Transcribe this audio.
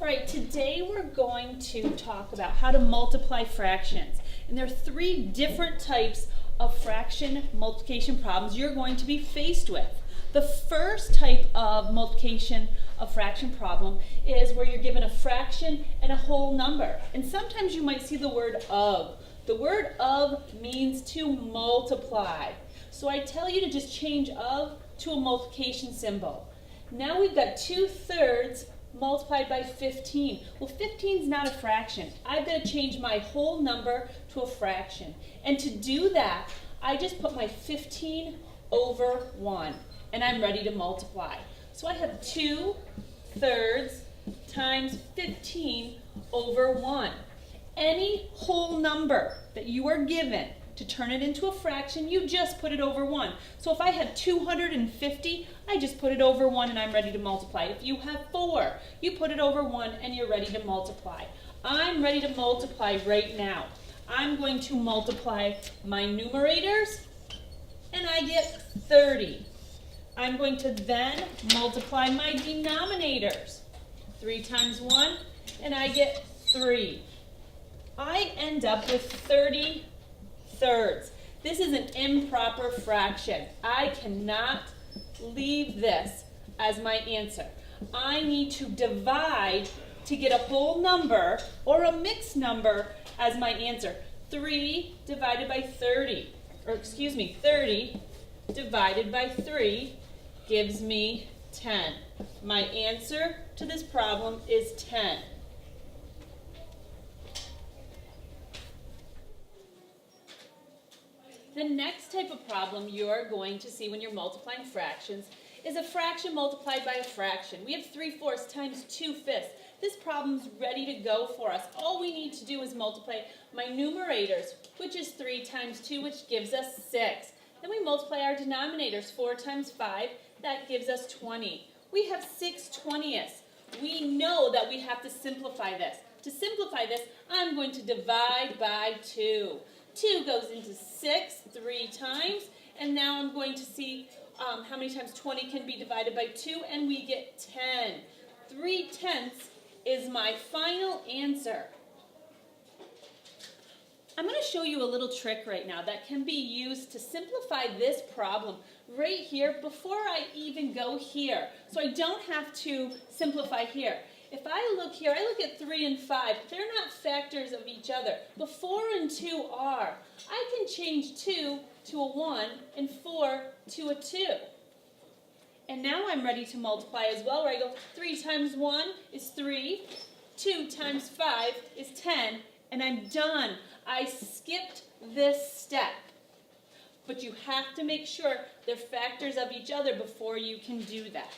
All right, today we're going to talk about how to multiply fractions. And there are three different types of fraction multiplication problems you're going to be faced with. The first type of multiplication of fraction problem is where you're given a fraction and a whole number. And sometimes you might see the word of. The word of means to multiply. So I tell you to just change of to a multiplication symbol. Now we've got 2/3 multiplied by 15. Well, 15 is not a fraction. I've got to change my whole number to a fraction. And to do that, I just put my 15 over 1, and I'm ready to multiply. So I have 2/3 times 15 over 1. Any whole number that you are given, to turn it into a fraction, you just put it over 1. So if I have 250, I just put it over 1 and I'm ready to multiply. If you have 4, you put it over 1 and you're ready to multiply. I'm ready to multiply right now. I'm going to multiply my numerators and I get 30. I'm going to then multiply my denominators. 3 times 1 and I get 3. I end up with 30 thirds. This is an improper fraction. I cannot leave this as my answer. I need to divide to get a whole number or a mixed number as my answer. 3 divided by 30, 30 divided by 3 gives me 10. My answer to this problem is 10. The next type of problem you're going to see when you're multiplying fractions is a fraction multiplied by a fraction. We have 3/4 times 2/5. This problem's ready to go for us. All we need to do is multiply my numerators, which is 3 times 2, which gives us 6. Then we multiply our denominators, 4 times 5, that gives us 20. We have 6/20ths. We know that we have to simplify this. To simplify this, I'm going to divide by 2. 2 goes into 6 3 times, and now I'm going to see how many times 20 can be divided by 2, and we get 10. 3/10 is my final answer. I'm going to show you a little trick right now that can be used to simplify this problem right here before I even go here, so I don't have to simplify here. If I look here, I look at 3 and 5. They're not factors of each other, but 4 and 2 are. I can change 2 to a 1 and 4 to a 2. And now I'm ready to multiply as well, where I go 3 times 1 is 3, 2 times 5 is 10, and I'm done. I skipped this step. But you have to make sure they're factors of each other before you can do that.